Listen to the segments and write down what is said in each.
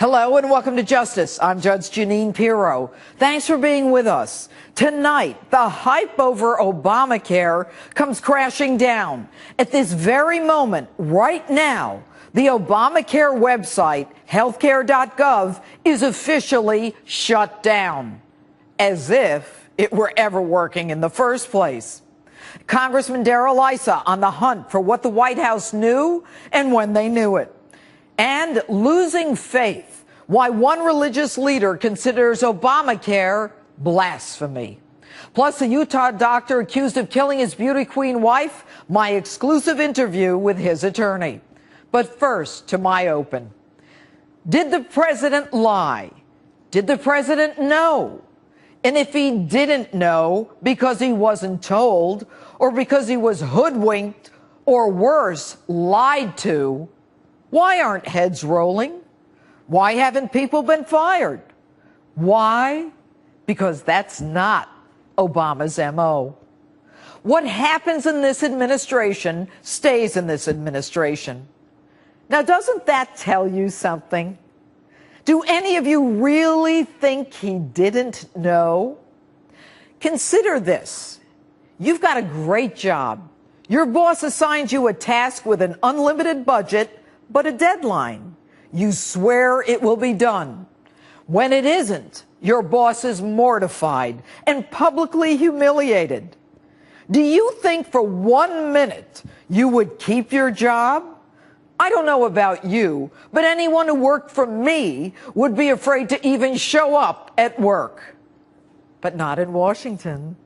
Hello and welcome to Justice. I'm Judge Jeanine Pirro. Thanks for being with us. Tonight, the hype over Obamacare comes crashing down. At this very moment, right now, the Obamacare website, healthcare.gov, is officially shut down. As if it were ever working in the first place. Congressman Darrell Issa on the hunt for what the White House knew and when they knew it. And losing faith, why one religious leader considers Obamacare blasphemy. Plus, a Utah doctor accused of killing his beauty queen wife, my exclusive interview with his attorney. But first, to my open. Did the president lie? Did the president know? And if he didn't know because he wasn't told, or because he was hoodwinked, or worse, lied to, why aren't heads rolling? Why haven't people been fired? Why? Because that's not Obama's MO. What happens in this administration stays in this administration. Now, doesn't that tell you something? Do any of you really think he didn't know? Consider this. You've got a great job. Your boss assigns you a task with an unlimited budget, but a deadline. You swear it will be done. When it isn't, your boss is mortified and publicly humiliated. Do you think for 1 minute you would keep your job? I don't know about you, but anyone who worked for me would be afraid to even show up at work. But not in Washington.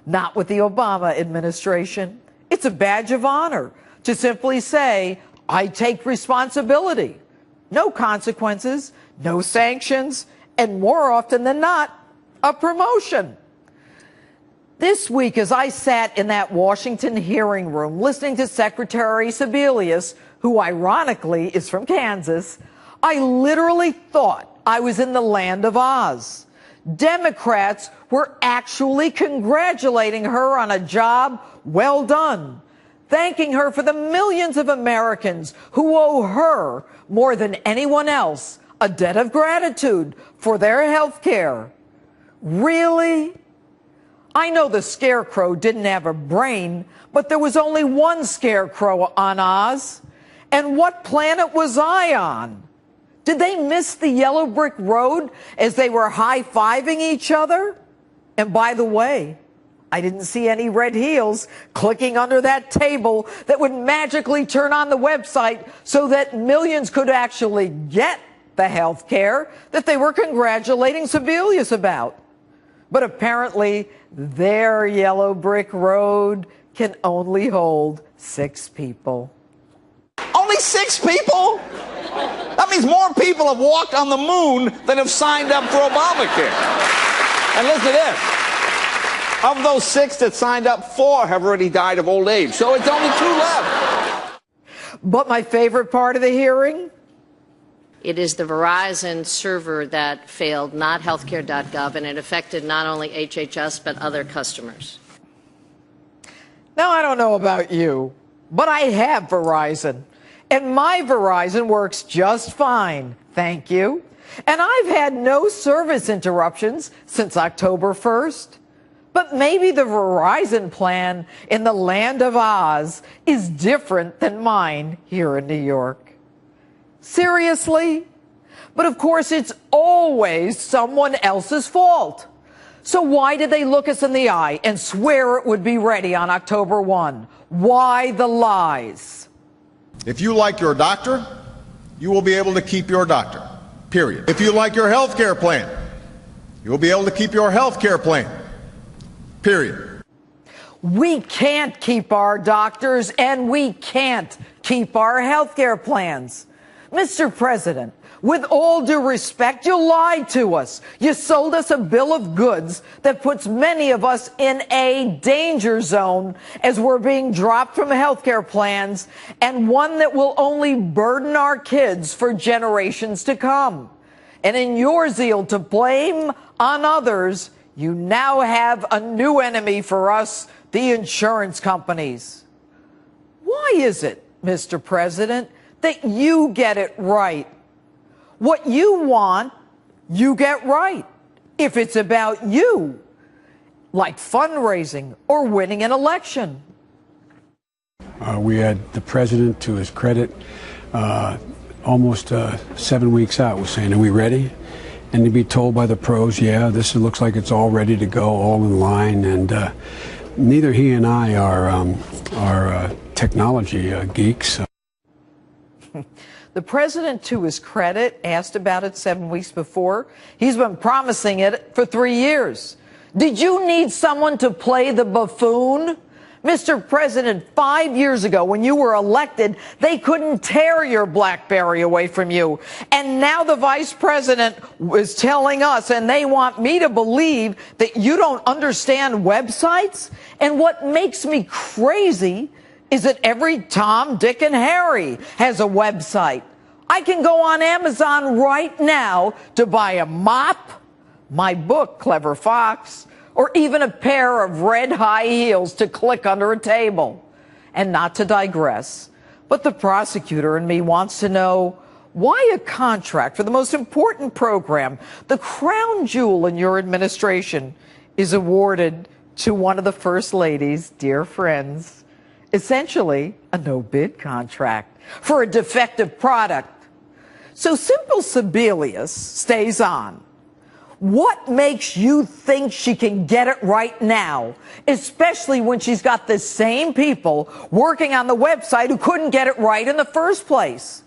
Not with the Obama administration. It's a badge of honor to simply say, I take responsibility. No consequences, no sanctions, and more often than not, a promotion. This week, as I sat in that Washington hearing room listening to Secretary Sebelius, who ironically is from Kansas, I literally thought I was in the land of Oz. Democrats were actually congratulating her on a job well done, thanking her for the millions of Americans who owe her, more than anyone else, a debt of gratitude for their health care. Really? I know the scarecrow didn't have a brain, but there was only one scarecrow on Oz. And what planet was I on? Did they miss the yellow brick road as they were high-fiving each other? And by the way, I didn't see any red heels clicking under that table that would magically turn on the website so that millions could actually get the health care that they were congratulating Sebelius about. But apparently, their yellow brick road can only hold 6 people. Only 6 people? That means more people have walked on the moon than have signed up for Obamacare. And listen to this. Of those 6 that signed up, 4 have already died of old age. So it's only 2 left. But my favorite part of the hearing? It is the Verizon server that failed, not healthcare.gov, and it affected not only HHS but other customers. Now, I don't know about you, but I have Verizon. And my Verizon works just fine, thank you. And I've had no service interruptions since October 1st. But maybe the Verizon plan in the land of Oz is different than mine here in New York. Seriously? But of course, it's always someone else's fault. So why did they look us in the eye and swear it would be ready on October 1? Why the lies? If you like your doctor, you will be able to keep your doctor, period. If you like your health care plan, you will be able to keep your health care plan, period. We can't keep our doctors and we can't keep our health care plans. Mr. President, with all due respect, you lied to us. You sold us a bill of goods that puts many of us in a danger zone as we're being dropped from healthcare plans, and one that will only burden our kids for generations to come. And in your zeal to blame on others, you now have a new enemy for us, the insurance companies. Why is it, Mr. President, that you get it right What you want, you get right. If it's about you, like fundraising or winning an election. We had the president, to his credit, almost 7 weeks out, was saying, "Are we ready?" And to be told by the pros, "Yeah, this looks like it's all ready to go, all in line." And neither he and I are technology geeks. The president, to his credit, asked about it 7 weeks before. He's been promising it for 3 years. Did you need someone to play the buffoon? Mr. President, 5 years ago, when you were elected, they couldn't tear your BlackBerry away from you. And now the vice president is telling us, and they want me to believe, that you don't understand websites? And what makes me crazy is that every Tom, Dick, and Harry has a website. I can go on Amazon right now to buy a mop, my book, Clever Fox, or even a pair of red high heels to click under a table. And not to digress, but the prosecutor in me wants to know why a contract for the most important program, the crown jewel in your administration, is awarded to one of the first lady's dear friends. Essentially, a no-bid contract for a defective product. So Simple Sebelius stays on. What makes you think she can get it right now, especially when she's got the same people working on the website who couldn't get it right in the first place?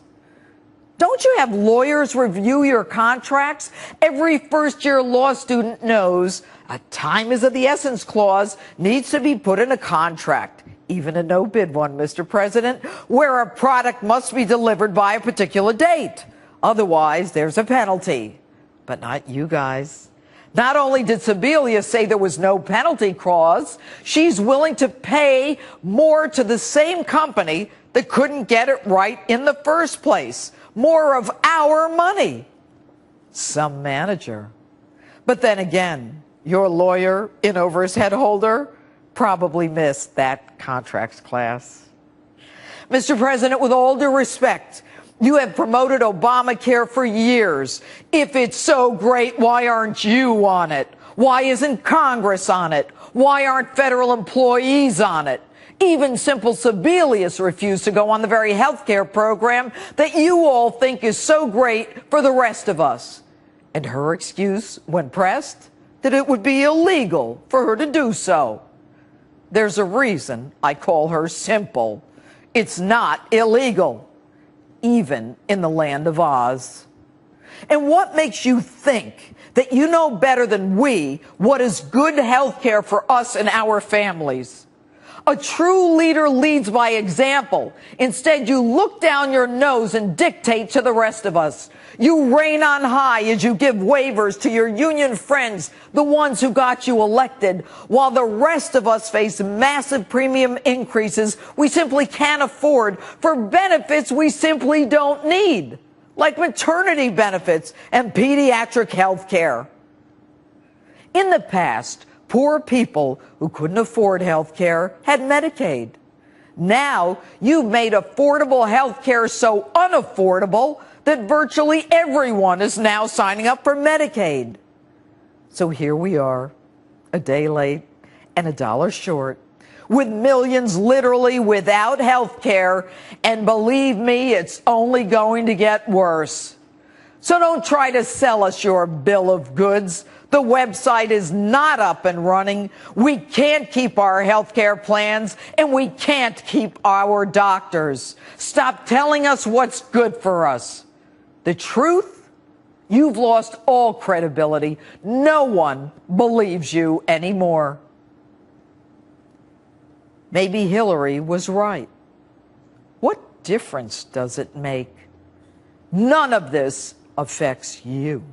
Don't you have lawyers review your contracts? Every first-year law student knows a time is of the essence clause needs to be put in a contract, even a no-bid one, Mr. President, where a product must be delivered by a particular date. Otherwise, there's a penalty. But not you guys. Not only did Sebelius say there was no penalty clause, she's willing to pay more to the same company that couldn't get it right in the first place. More of our money. Some manager. But then again, your lawyer in over his head holder probably missed that contracts class. Mr. President, with all due respect, you have promoted Obamacare for years. If it's so great, why aren't you on it? Why isn't Congress on it? Why aren't federal employees on it? Even Simple Sebelius refused to go on the very health care program that you all think is so great for the rest of us. And her excuse, when pressed, that it would be illegal for her to do so. There's a reason I call her Simple. It's not illegal, even in the land of Oz. And what makes you think that you know better than we what is good health care for us and our families? A true leader leads by example. Instead, you look down your nose and dictate to the rest of us. You reign on high as you give waivers to your union friends, the ones who got you elected, while the rest of us face massive premium increases we simply can't afford for benefits we simply don't need, like maternity benefits and pediatric health care. In the past, poor people who couldn't afford health care had Medicaid. Now, you've made affordable health care so unaffordable that virtually everyone is now signing up for Medicaid. So here we are, a day late and $1 short, with millions literally without health care, and believe me, it's only going to get worse. So don't try to sell us your bill of goods. The website is not up and running. We can't keep our health care plans, and we can't keep our doctors. Stop telling us what's good for us. The truth? You've lost all credibility. No one believes you anymore. Maybe Hillary was right. What difference does it make? None of this affects you.